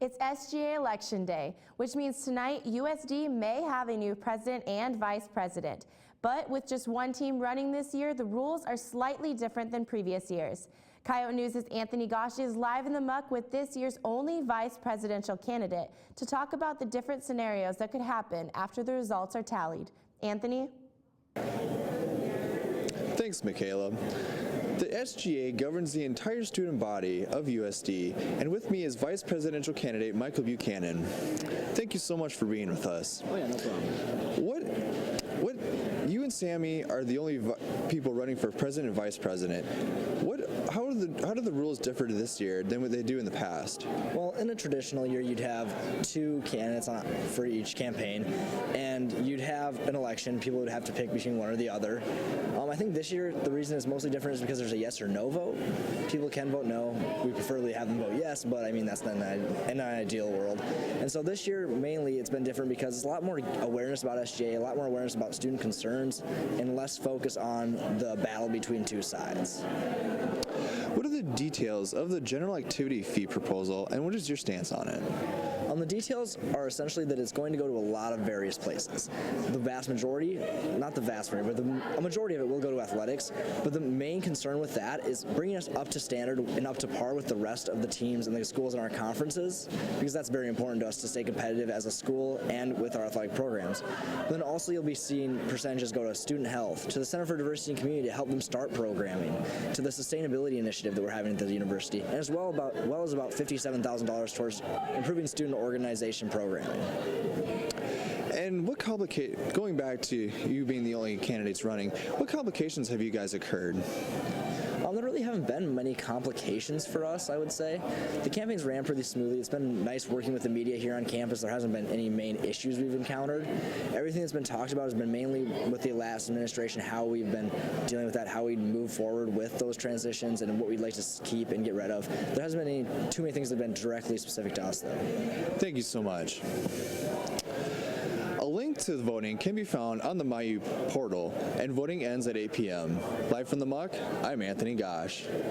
It's SGA Election Day, which means tonight USD may have a new president and vice president. But with just one team running this year, the rules are slightly different than previous years. Coyote News' Anthony Gosh is live in the muck with this year's only vice presidential candidate to talk about the different scenarios that could happen after the results are tallied. Anthony? Thanks, Michaela. The SGA governs the entire student body of USD, and with me is Vice Presidential Candidate Michael Buchanan. Thank you so much for being with us. Oh yeah, no problem. You and Sammy are the only people running for president and vice president. How do the rules differ this year than what they do in the past? Well, in a traditional year, you'd have two candidates for each campaign, and you'd have an election. People would have to pick between one or the other. I think this year, the reason it's mostly different is because there's a yes or no vote. People can vote no. We preferably have them vote yes, but I mean, that's not an ideal world. And so this year, mainly, it's been different because there's a lot more awareness about SGA, a lot more awareness about student concerns, and less focus on the battle between two sides. What are the details of the general activity fee proposal, and what is your stance on it? The details are essentially that it's going to go to a lot of various places. The vast majority, not the vast majority, but a majority of it will go to athletics, but the main concern with that is bringing us up to standard and up to par with the rest of the teams and the schools in our conferences, because that's very important to us to stay competitive as a school and with our athletic programs. But then also you'll be seeing percentages go to student health, to the Center for Diversity and Community to help them start programming, to the sustainability initiative that we're having at the university, and as well as about $57,000 towards improving student organization programming. And going back to you being the only candidates running, what complications have you guys occurred? There really haven't been many complications for us, I would say. The campaigns ran pretty smoothly. It's been nice working with the media here on campus. There hasn't been any main issues we've encountered. Everything that's been talked about has been mainly with the last administration, how we've been dealing with that, how we move forward with those transitions, and what we'd like to keep and get rid of. There hasn't been too many things that have been directly specific to us, though. Thank you so much. A link to the voting can be found on the MyU portal, and voting ends at 8 p.m. Live from the muck, I'm Anthony Gosh.